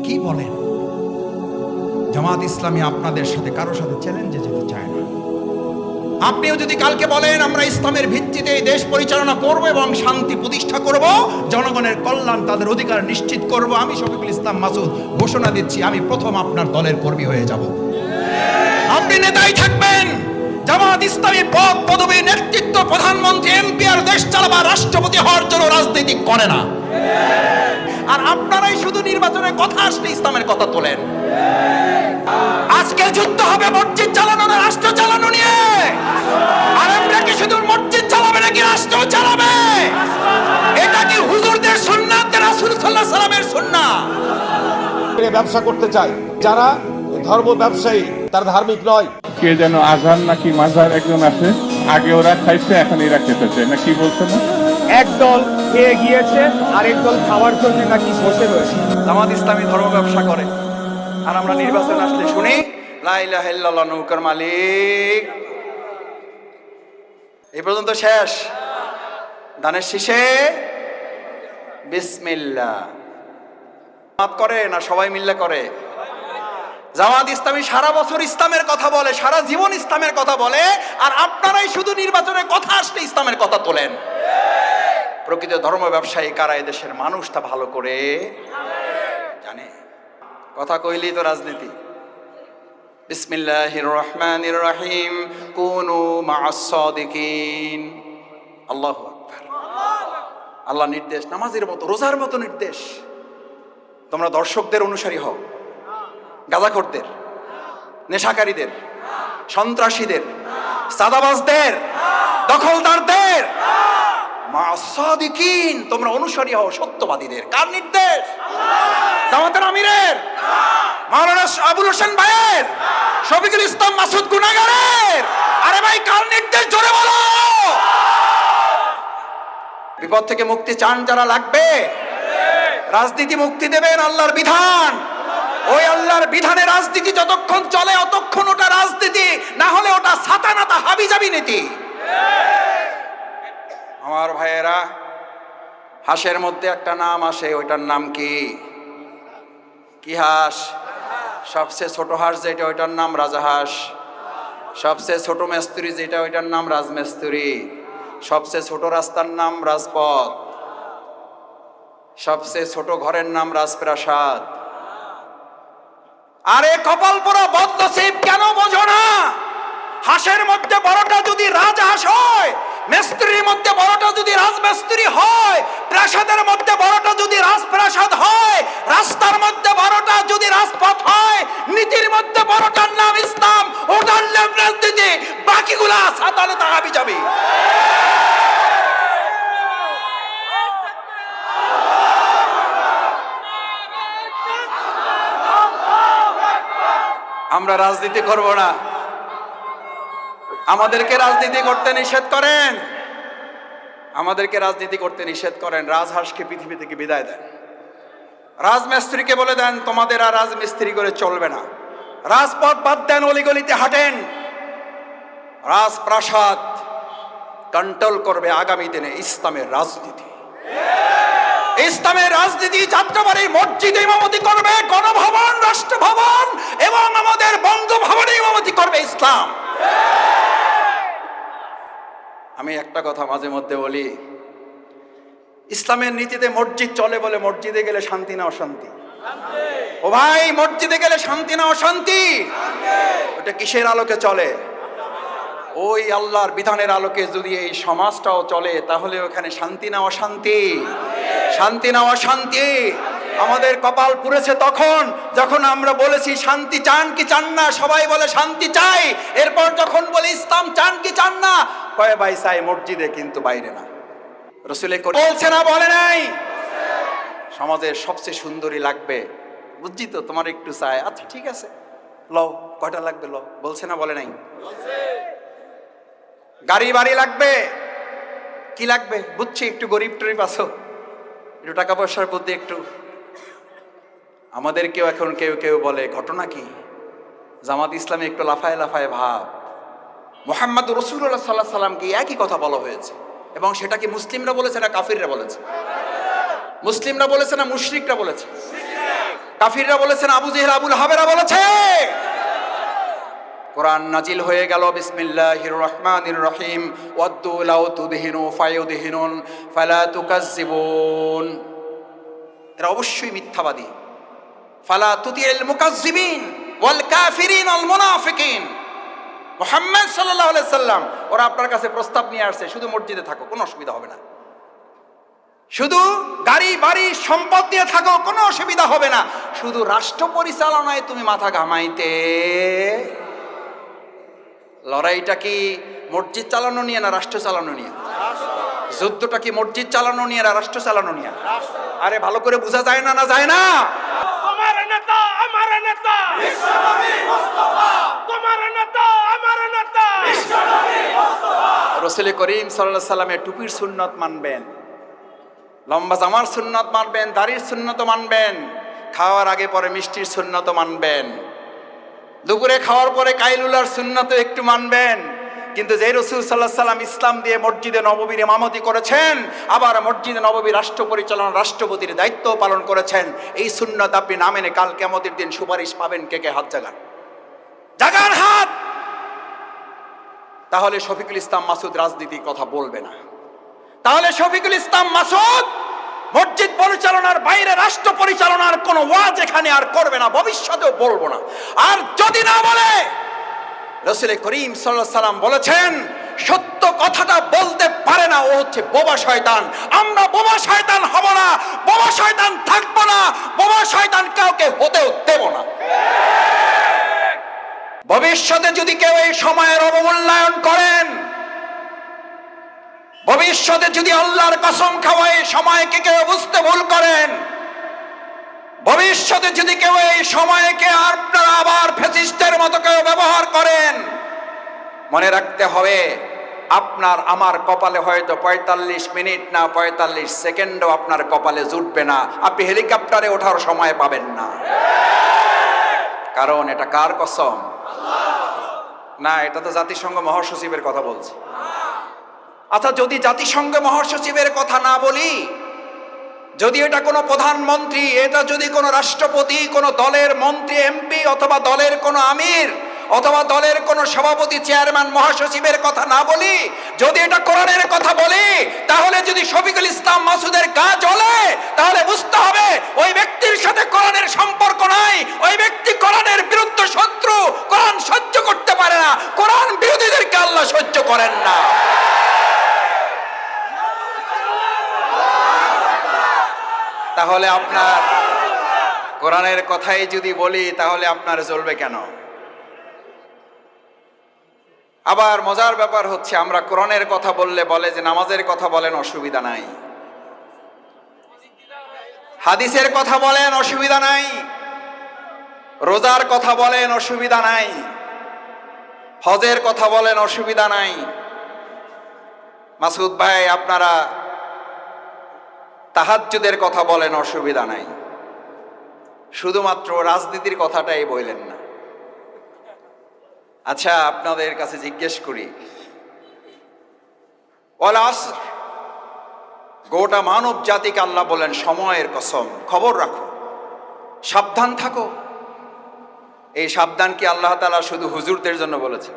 কি বলেন? জামাত ইসলামী আপনাদের সাথে কারোর সাথে চ্যালেঞ্জে যেতে চায় না। আপনিও যদি কালকে বলেন আমরা ইসলামের ভিত্তিতে এই দেশ পরিচালনা করব এবং শান্তি প্রতিষ্ঠা করব, জনগণের কল্যাণ তাদের অধিকার নিশ্চিত করব, আমি শফিকুল ইসলাম মাসুদ ঘোষণা দিচ্ছি আমি প্রথম আপনার দলের কর্মী হয়ে যাব। আপনি নেতাই থাকবেন। জামাত ইসলামী পদ পদবী নেতৃত্ব প্রধানমন্ত্রী এমপি আর দেশ চালাবার রাষ্ট্রপতি হওয়ার জন্য রাজনীতি করে না। আর আপনারাই শুধু নির্বাচনের কথা আসলে ইসলামের কথা তোলেন। আজকে যুদ্ধ হবে মসজিদ চালানো না রাষ্ট্র চালানো নিয়ে। আর আমরা কি শুধু মসজিদ চালাবে নাকি রাষ্ট্র চালাবে? এটা কি হুজুরদের সুন্নাত, রাসূল সাল্লাল্লাহু আলাইহি ওয়াসাল্লামের সুন্নাত? ব্যবসা করতে চায় যারা ধর্ম ব্যবসায়ী, তারা ধার্মিক নয়। কে যেন আজহার নাকি মাজার একজন আছে, আগে ওরা খাইছে এখন এরা খেতেছে না, কি বলছে না? একদল খেয়ে গিয়েছে আরেক দল খাওয়ার জন্য নাকি বসে রয়েছে। জামাত ইসলামী ধর্ম ব্যবসা করে, আর আমরা নির্বাচন আসলে শুনি লা ইলাহা ইল্লাল্লাহ নৌকার মালিক। এই পর্যন্ত শেষ। দানের শীষে বিসমিল্লাহ। জামাত করে না সবাই মিল্লা করে? জামাত ইসলামী সারা বছর ইসলামের কথা বলে, সারা জীবন ইসলামের কথা বলে, আর আপনারাই শুধু নির্বাচনের কথা আসলে ইসলামের কথা তোলেন। প্রকৃত ধর্ম ব্যবসায়ী কারা? এদেশের মানুষ তা ভালো করে জানে। কথা কইলেই তো রাজনীতি। বিসমিল্লাহির রহমানির রহিম, কুনু মা'আস সাদিকিন। আল্লাহু আকবার। আল্লাহ নির্দেশ, নামাজের মতো, রোজার মতো নির্দেশ। তোমরা দর্শকদের অনুসারী হও, গাঁজাখোরদের, নেশাকারীদের, সন্ত্রাসীদের, সাদাবাজদের, দখলদারদের মা'আস সাদিকিন, তোমরা অনুসারী হও সত্যবাদীদের। কার নির্দেশ? জামাতের আমিরের, মাওলানা আবুল হোসেন ভাইয়ের, শফিকুল ইসলাম মাসুদ গুনাহগারের। আরে ভাই কার নির্দেশ? জোরে বলো। বিপদ থেকে মুক্তি চান যারা, লাগবে রাজনীতি মুক্তি দেবেন আল্লাহর বিধান। ওই আল্লাহর বিধানে রাজনীতি যতক্ষণ চলে অতক্ষণ ওটা রাজনীতি, না হলে ওটা সাতানাতা হাবিজাবি নীতি। আমার ভাইয়েরা, হাঁসের মধ্যে একটা নাম আসে, ওইটার নাম কি? কি হাঁস? সবচেয়ে ছোট হাঁস যেটা, ওইটার নাম রাজাহাঁস। সবচেয়ে ছোট মেস্তুরি যেটা, ওইটার নাম রাজমেস্তুরি। সবচেয়ে ছোট রাস্তার নাম রাজপথ। সবচেয়ে ছোট ঘরের নাম রাজপ্রাসাদ। আরে কপাল পোড়া বদনসিব, কেন বোঝো না? হাঁসের মধ্যে বড়টা যদি রাজহাঁস হয়, মেস্ত্রির মধ্যে বড়টা যদি রাজমেস্ত্রি হয়, প্রাসাদের মধ্যে বড়টা যদি রাজপ্রাসাদ হয়, রাস্তার মধ্যে বড়টা যদি রাজপথ হয়, নীতির মধ্যে বড়টার নাম ইসলাম, ওটার নাম রাজনীতি, বাকিগুলা সাতালে তাহাবি যাবে। আমরা রাজনীতি করব না। আমাদেরকে রাজনীতি করতে নিষেধ করেন, আমাদেরকে রাজনীতি করতে নিষেধ করেন। রাজহাঁসকে পৃথিবী থেকে বিদায় দেন। রাজমিস্ত্রিকে বলে দেন তোমাদের আর রাজমিস্ত্রি করে চলবে না। রাজপথ বাদ দেন, অলিগলিতে হাঁটেন। রাজপ্রাসাদ কন্ট্রোল করবে আগামী দিনে ইসলামের রাজনীতি। ইসলামের রাজনীতি যাত্রাবাড়ি মসজিদে ইমামতি করবে, গণভবন, রাষ্ট্রভবন এবং আমাদের বঙ্গভবনে ইমামতি করবে ইসলাম। আমি একটা কথা মাঝে মধ্যে বলি, ইসলামের নীতিতে মসজিদ চলে বলে মসজিদে গেলে শান্তি না অশান্তি? ও ভাই, মসজিদে গেলে শান্তি না অশান্তি? ওটা কিসের আলোকে চলে? ওই আল্লাহর বিধানের আলোকে যদি এই সমাজটাও চলে, তাহলে ওখানে শান্তি না অশান্তি? শান্তি না অশান্তি? আমাদের কপাল পুড়েছে তখন যখন আমরা বলেছি শান্তি চান কি চান না, সবাই বলে শান্তি চাই। এরপর যখন বলে ইসলাম চান কি চান না, কয় ভাই চাই মসজিদে কিন্তু বাইরে না। রাসূল বলছে না, বলে নাই সমাজের সবচেয়ে সুন্দরী লাগবে, বুঝছি তো তোমার একটু চাই, আচ্ছা ঠিক আছে লও, কয়টা লাগবে লও, বলছে না বলে নাই? গাড়ি বাড়ি লাগবে, কি লাগবে বুঝছি, একটু গরিব টরিব আছো, একটু টাকা পয়সার প্রতি একটু। আমাদেরকেও এখন কেউ কেউ বলে ঘটনা কি, জামাত ইসলামে একটু লাফায় লাফায় ভাব। মুহাম্মদ রাসূলুল্লাহ সাল্লাল্লাহু আলাইহি ওয়াসাল্লামকে একই কথা বলা হয়েছে, এবং সেটা কি মুসলিমরা বলেছে না কাফিররা বলেছে? মুসলিমরা বলেছে না মুশরিকরা বলেছে? কাফিররা বলেছেন, আবু জেহেল আবুল হাবেরা বলেছে। কোরআন নাজিল হয়ে গেল, বিসমিল্লাহির রহমানির রহিম, ওয়াদ্দু লাউ তুদহিনু ফায়ুদহিনুন ফালা তুকাজ্জিবুন। এরা অবশ্যই মিথ্যাবাদী। ফালা তুতিল মুকাজ্জিবিন ওয়াল কাফিরিন ওয়াল মুনাফিকিন। মুহাম্মদ সাল্লাল্লাহু আলাইহি সাল্লাম ওরা আপনার কাছে প্রস্তাব নিয়ে আসছে, শুধু মসজিদে থাকো, কোনো অসুবিধা হবে না। শুধু গাড়ি বাড়ি সম্পদ দিয়ে থাকো, কোনো অসুবিধা হবে না। শুধু রাষ্ট্র পরিচালনায় তুমি মাথা ঘামাইতে। লড়াইটা কি মসজিদ চালানো নিয়ে না রাষ্ট্র চালানো নিয়ে? যুদ্ধটা কি মসজিদ চালানো নিয়ে না রাষ্ট্র চালানো নিয়ে? আরে ভালো করে বোঝা যায় না? না যায় না? তোমার নেতা আমার নেতা বিশ্বনবী মুস্তাফা, তোমার নেতা আমার নেতা বিশ্বনবী মুস্তাফা। রাসূল করিম সাল্লাল্লাহু আলাইহি সাল্লামের টুপির সুন্নাত মানবেন, লম্বা জামার সুন্নাত মানবেন, দাড়ির সুন্নাত মানবেন, খাওয়ার আগে পরে মিষ্টির সুন্নাত মানবেন, দুপুরে খাওয়ার পরে কাইলুলার সুন্নাত একটু মানবেন। কিন্তু যে রাসূল সাল্লাল্লাহু আলাইহি সাল্লাম ইসলাম দিয়ে মসজিদে নববীর ইমামতি করেছেন, আবার মসজিদে নববী রাষ্ট্র পরিচালনা রাষ্ট্রপতির দায়িত্ব পালন করেছেন, এই সুন্নাত আপনি না মেনে কাল কিয়ামতের দিন সুপারিশ পাবেন। কে কে হাত জাগান? জাগান হাত। তাহলে শফিকুল ইসলাম মাসুদ রাজনীতির কথা বলবে না। তাহলে শফিকুল ইসলাম মাসুদ মসজিদ পরিচালনার বাইরে রাষ্ট্র পরিচালনার কোনো ওয়াজ এখানে আর করবে না, ভবিষ্যতেও বলবো না। আর যদি না বলে, রাসূল করিম সাল্লাল্লাহু আলাইহি সাল্লাম বলেছেন, সত্য কথাটা বলতে পারে না, ও হচ্ছে বোবা শয়তান। আমরা বোবা শয়তান হব না, বোবা শয়তান থাকবো না, বোবা শয়তান কাউকে হতেও দেব না। ভবিষ্যতে যদি কেউ এই সময়ের অবমূল্যায়ন করেন, ভবিষ্যতে যদি আল্লাহর কসম খাওয়ায় সময়কে কেউ বুঝতে ভুল করেন, ভবিষ্যতে যদি কেউ এই সময়কে আপনারা আবার ফ্যাসিস্টের মতো কেউ ব্যবহার করেন, মনে রাখতে হবে আপনার আমার কপালে হয়তো ৪৫ মিনিট না ৪৫ সেকেন্ডও আপনার কপালে জুটবে না। আপনি হেলিকপ্টারে ওঠার সময় পাবেন না। কারণ এটা কার কসম? না, এটা তো জাতিসংঘ মহাসচিবের কথা বলছে। আচ্ছা, যদি জাতিসংঘ মহাসচিবের কথা না বলি, যদি এটা কোনো প্রধানমন্ত্রী, এটা যদি কোনো রাষ্ট্রপতি, কোনো দলের মন্ত্রী এমপি অথবা দলের কোনো আমির অথবা দলের কোনো সভাপতি চেয়ারম্যান মহাসচিবের কথা না বলি, যদি এটা কোরআনের কথা বলি, তাহলে যদি শফিকুল ইসলাম মাসুদের গা জ্বলে, তাহলে বুঝতে হবে ওই ব্যক্তির সাথে কোরআনের সম্পর্ক নাই, ওই ব্যক্তি কোরআনের বিরুদ্ধে শত্রু, কোরআন সহ্য করতে পারে না, কোরআন বিরোধীদেরকে আল্লাহ সহ্য করেন না। তাহলে আপনার কোরআনের কথাই যদি বলি, তাহলে আপনার জ্বলবে কেন? আবার মজার ব্যাপার হচ্ছে, আমরা কোরআনের কথা বললে বলে যে নামাজের কথা বলেন, অসুবিধা নাই। হাদিসের কথা বলেন, অসুবিধা নাই। রোজার কথা বলেন, অসুবিধা নাই। হজের কথা বলেন, অসুবিধা নাই। মাসুদ ভাই, আপনারা তাহাজ্জুদের কথা বলেন, অসুবিধা নাই। শুধুমাত্র রাজনীতির কথাটাই বললেন না। আচ্ছা, আপনাদের কাছে জিজ্ঞেস করি, ওয়াল আসর, গোটা মানব জাতিকে আল্লাহ বলেন সময়ের কসম, খবর রাখো, সাবধান থাকো। এই সাবধান কি আল্লাহ তাআলা শুধু হুজুরদের জন্য বলেছে?